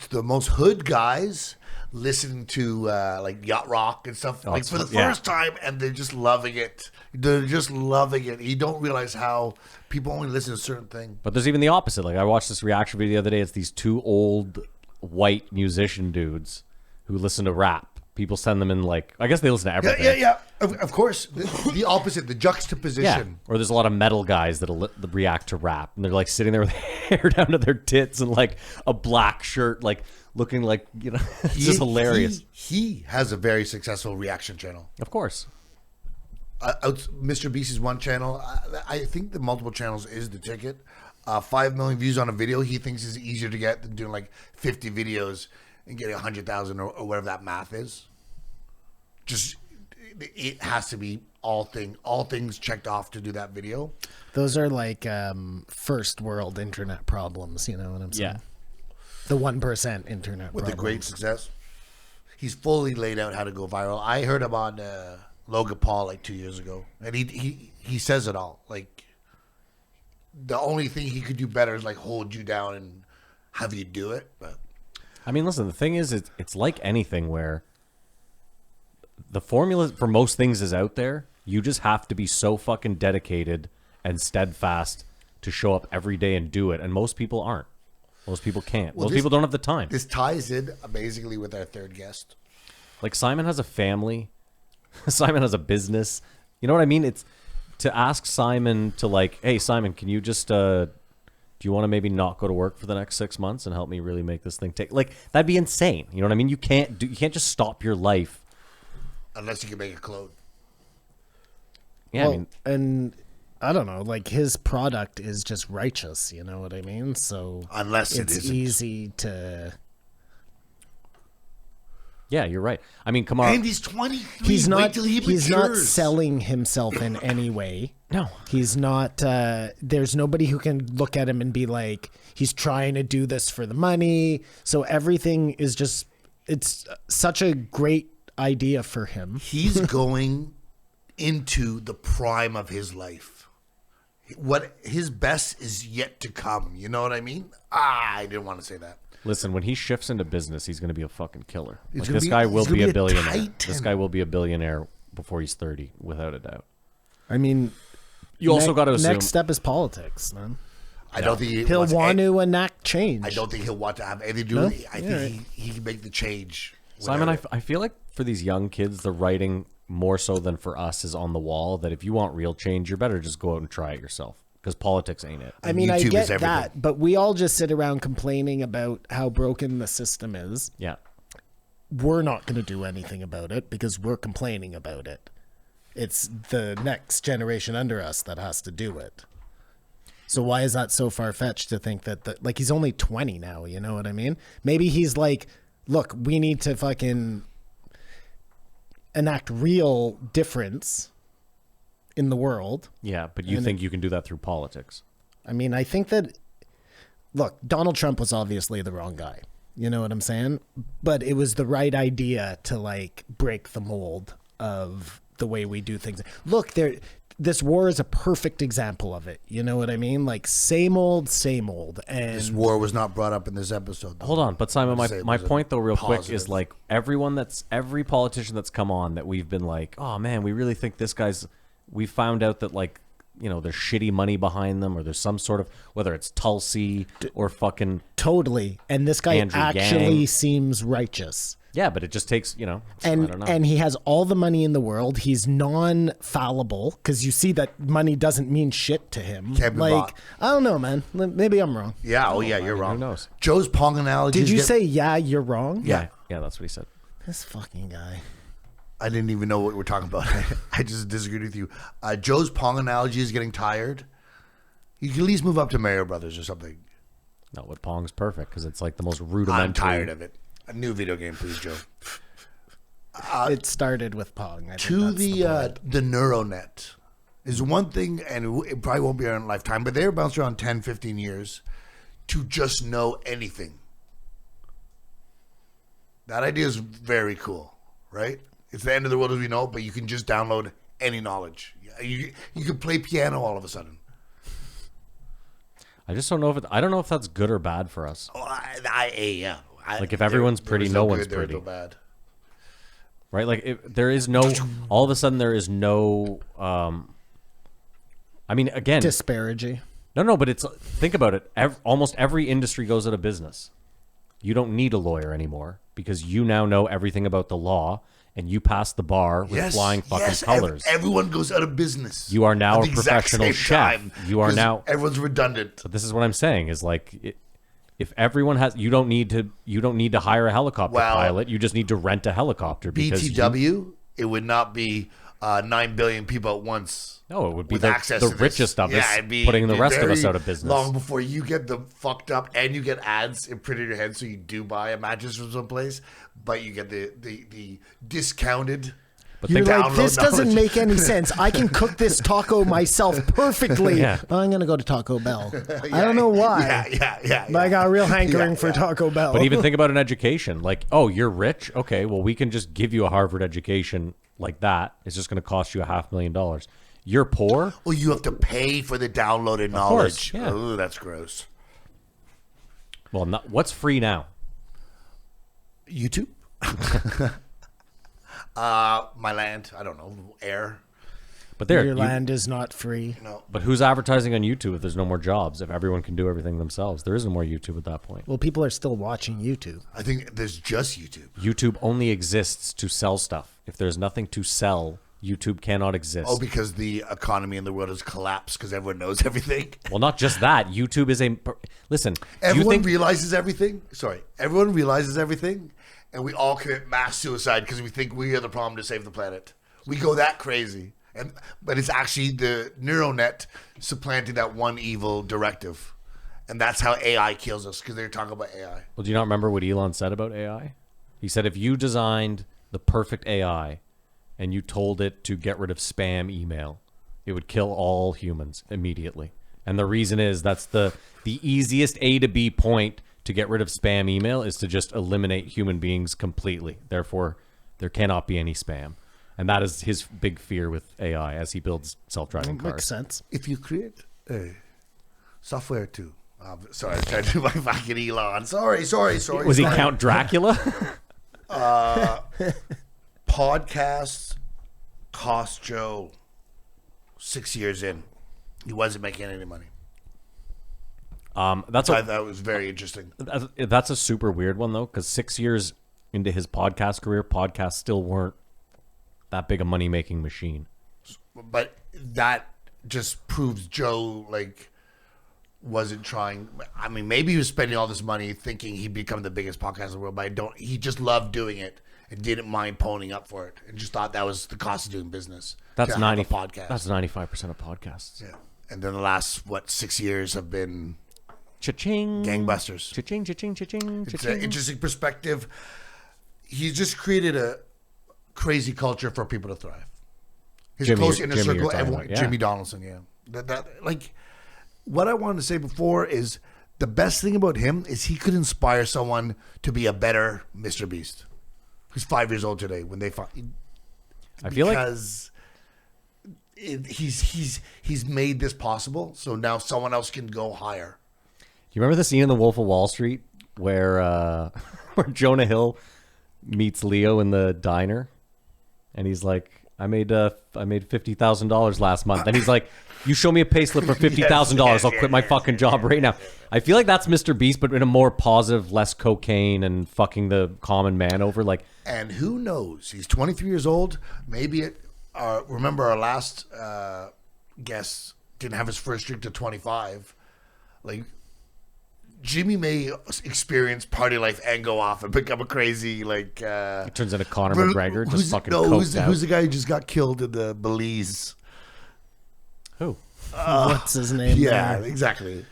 the most hood guys listening to like yacht rock and stuff like for the first time, and they're just loving it. They're just loving it. You don't realize how people only listen to certain things. But there's even the opposite. Like, I watched this reaction video the other day. It's these two old white musician dudes who listen to rap. People send them in, like, I guess they listen to everything. Yeah. Of course, the opposite, the juxtaposition. Yeah. Or there's a lot of metal guys that'll react to rap, and they're like sitting there with hair down to their tits and like a black shirt, like looking like, you know, it's just hilarious. He has a very successful reaction channel. Of course. Mr. Beast's one channel. I think the multiple channels is the ticket. 5 million views on a video he thinks is easier to get than doing like 50 videos and getting 100,000 or whatever that math is. Just it has to be all things checked off to do that video. Those are like first world internet problems. You know what I'm saying? Yeah. The 1% internet With problems. the great success. He's fully laid out how to go viral. I heard him on Logan Paul like 2 years ago, and he says it all. Like the only thing he could do better is like hold you down and have you do it. But I mean, listen, the thing is, it's like anything where the formula for most things is out there. You just have to be so fucking dedicated and steadfast to show up every day and do it. And most people aren't. Most people can't. Most people don't have the time. this ties in amazingly with our third guest. Like, Simon has a family. Simon has a business. You know what I mean? It's to ask Simon to like, hey, Simon, can you just, do you want to maybe not go to work for the next 6 months and help me really make this thing take? Like, that'd be insane. You know what I mean? You can't just stop your life. Unless you can make a clone. Yeah, Well, I mean, and I don't know, like his product is just righteous, you know what I mean? So Unless it it's isn't. easy to. yeah, you're right. I mean, come on. And he's 23. He's Wait not. till he He's not matures. selling himself in any way. No. He's not. There's nobody who can look at him and be like, he's trying to do this for the money. So everything is just. It's such a great idea for him. He's going into the prime of his life. What his best is yet to come. You know what I mean? I didn't want to say that. Listen, when he shifts into business, he's going to be a fucking killer. Like, gonna this be- guy he's will gonna be be a a billionaire. titan. This guy will be a billionaire before he's 30, without a doubt. I mean, You also got to assume. next step is politics, man. I don't think he He'll wants want any- to enact change. I don't think he'll want to have anything to do with it. I think he can make the change. Simon, without I feel like for these young kids, the writing more so than for us is on the wall. That if you want real change, you're better just go out and try it yourself, because politics ain't it. I mean, I YouTube is get everything. that, but we all just sit around complaining about how broken the system is. Yeah. We're not going to do anything about it because we're complaining about it. It's the next generation under us that has to do it. So why is that so far-fetched to think that, like, he's only 20 now, you know what I mean? Maybe he's like, look, we need to fucking enact real difference in the world. Yeah, but you think you can do that through politics? I mean, I think that, look, Donald Trump was obviously the wrong guy. You know what I'm saying? But it was the right idea to, like, break the mold of the way we do things. Look, this war is a perfect example of it. You know what I mean? Like, same old, same old. And This war was not brought up in this episode. Though. Hold on, but Simon, Say it my was a point though, real quick, is positive. like every politician that's come on that we've been like, oh man, we really think this guy's. We found out that, like, you know, there's shitty money behind them, or there's some sort of, whether it's Tulsi or fucking totally. And this guy Andrew actually Yang. seems righteous. yeah, but it just takes, you know, I don't know. And he has all the money in the world. He's non-fallible because you see that money doesn't mean shit to him. Can't be like, bought. I don't know, man. Maybe I'm wrong. Yeah. Oh, yeah. You're wrong. knows? Joe's Pong analogy. Did is you get- say, yeah, you're wrong? yeah, that's what he said. This fucking guy. I didn't even know what we're talking about. I just disagreed with you. Joe's Pong analogy is getting tired. You can at least move up to Mario Brothers or something. No, but Pong's perfect because it's like the most rudimentary. I'm tired of it. A new video game, please, Joe. It started with Pong. I think To that's the point. the NeuroNet is one thing, and it probably won't be our lifetime, but they're bounced around 10, 15 years to just know anything. That idea is very cool, right? It's the end of the world as we know it, but you can just download any knowledge. You can play piano all of a sudden. I just don't know if I don't know if that's good or bad for us. Oh, yeah. Like, if everyone's pretty, was no good, one's there was pretty. no bad. Right? Like, there is no. All of a sudden, there is no. I mean, again, disparity. no, but it's, think about it. Almost every industry goes out of business. You don't need a lawyer anymore because you now know everything about the law, and you pass the bar with flying fucking colors. Everyone goes out of business. You are now at a the exact professional same chef. time, You are 'cause now- everyone's redundant. But this is what I'm saying is like, if everyone has, you don't need to hire a helicopter Well, pilot. You just need to rent a helicopter because BTW, it would not be 9 billion people at once. No, it would be with the access the to this. richest of us it'd be putting the rest of us very out of business. Long before you get them fucked up and you get ads imprinted in your head, so you do buy a mattress from someplace, but you get the discounted. But You're think, like, this download doesn't knowledge. make any sense. I can cook this taco myself perfectly. Yeah. But I'm going to go to Taco Bell. I don't know why. Yeah. But I got a real hankering Yeah, for yeah. Taco Bell. but even think about an education. Like, oh, you're rich. Okay, well, we can just give you a Harvard education like that. It's just going to cost you $500,000. You're poor. Oh, you have to pay for the downloaded course, knowledge. yeah. Oh, that's gross. Well, what's free now? YouTube? My land. I don't know. Air. But there, Your land is not free. No. but who's advertising on YouTube if there's no more jobs? If everyone can do everything themselves, there isn't more YouTube at that point. Well, people are still watching YouTube. I think there's just YouTube. YouTube only exists to sell stuff. If there's nothing to sell, YouTube cannot exist. Oh, because the economy in the world has collapsed because everyone knows everything. Well, not just that. YouTube is a listen. Do you Everyone think realizes everything. Sorry, everyone realizes everything, and we all commit mass suicide because we think we are the problem to save the planet. We go that crazy. But it's actually the neural net supplanting that one evil directive. And that's how AI kills us, because they're talking about AI. Well, do you not remember what Elon said about AI? He said if you designed the perfect AI and you told it to get rid of spam email, it would kill all humans immediately. And the reason is that's the easiest A to B point to get rid of spam email is to just eliminate human beings completely. Therefore, there cannot be any spam. And that is his big fear with AI as he builds self-driving Makes cars. sense. If you create a software to... sorry, I tried to do my fucking Elon. Sorry. Was he Count Dracula? Podcasts cost Joe 6 years in. He wasn't making any money. That's I a, thought it was very interesting. that's a super weird one, though, because 6 years into his podcast career, podcasts still weren't that big a money-making machine. But that just proves Joe, wasn't trying. I mean, maybe he was spending all this money thinking he'd become the biggest podcast in the world, but he just loved doing it and didn't mind ponying up for it and just thought that was the cost of doing business. That's to have a podcast. That's 95% of podcasts. Yeah. And then the last, 6 years have been Cha-ching. gangbusters. Cha-ching, cha-ching, cha-ching, It's an cha-ching. interesting perspective. He's just created a crazy culture for people to thrive. His Jimmy, close you're- inner Jimmy you're circle, talking everyone, about, yeah. Jimmy Donaldson, yeah. What I wanted to say before is the best thing about him is he could inspire someone to be a better Mr. Beast. Who's 5 years old today when they find I feel like because he's made this possible, so now someone else can go higher. Do you remember the scene in The Wolf of Wall Street where where Jonah Hill meets Leo in the diner, and he's like, "I made $50,000 last month," and he's like, "You show me a payslip for $50,000, I'll quit my fucking job right now." I feel like that's Mr. Beast, but in a more positive, less cocaine and fucking the common man over. Like, And who knows? He's 23 years old. Maybe remember our last guest didn't have his first drink to 25. Jimmy may experience party life and go off and become a crazy it turns into Conor McGregor, just fucking coked out. who's the guy who just got killed in the Belize? Who? What's his name? Yeah, there? exactly.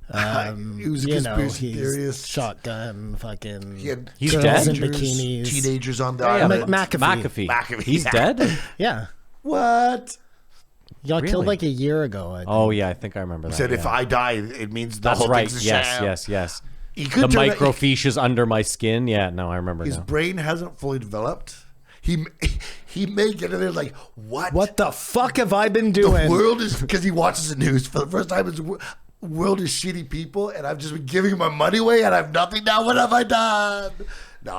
He was a You know, conspiracy he's theorist. shotgun, fucking. He had He's girls dead? in bikinis. Teenagers on the Yeah, island. McAfee. McAfee. He's yeah. dead? Yeah, What? he got killed Really? like a year ago. I think. Oh, yeah, I think I remember that. Said if yeah. I die, it means the That's whole right. thing's a Yes, sham. yes. He The could turn out- microfiche under my skin. Yeah, no, I remember His now. brain hasn't fully developed. He may get in there like, What the fuck have I been The doing? world is, because he watches the news for the first time. His world is shitty people, and I've just been giving my money away, and I have nothing now. What have I done? No,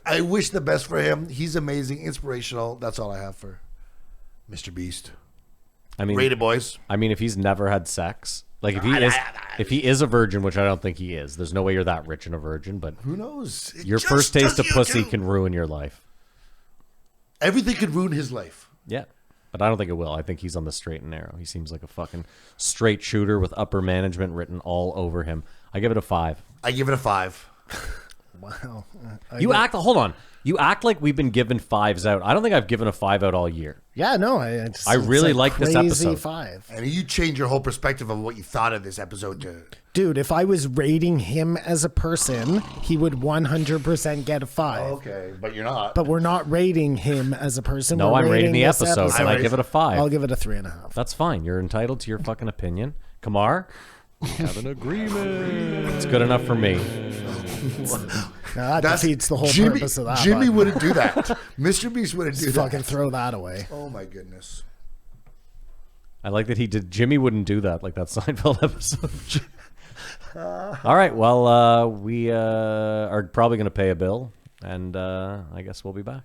I wish the best for him. He's amazing, inspirational. That's all I have for Mr. Beast. I mean, Rated boys. if he's never had sex, like if he is a virgin, which I don't think he is, there's no way you're that rich and a virgin. But Who knows? It your just first taste of does you pussy too. can ruin your life. Everything could ruin his life. Yeah, but I don't think it will. I think he's on the straight and narrow. He seems like a fucking straight shooter with upper management written all over him. I give it a 5. I give it a 5. Wow. Hold on. You act like we've been giving 5s out. I don't think I've given a 5 out all year. Yeah, no, I really like this crazy episode. 5. And you change your whole perspective of what you thought of this episode to. Dude, if I was rating him as a person, he would 100% get a 5. Okay, but you're not. But we're not rating him as a person. No, We're I'm rating the this episode, and I give it a 5. I'll give it a 3.5. That's fine. You're entitled to your fucking opinion. Kamar, we have an agreement. It's good enough for me. Now, that defeats the whole Jimmy, purpose of that. Jimmy but wouldn't do that. Mr. Beast wouldn't do just that. fucking throw that away. Oh my goodness. I like that he did. Jimmy wouldn't do that, like that Seinfeld episode. All right. Well, we are probably going to pay a bill, and I guess we'll be back.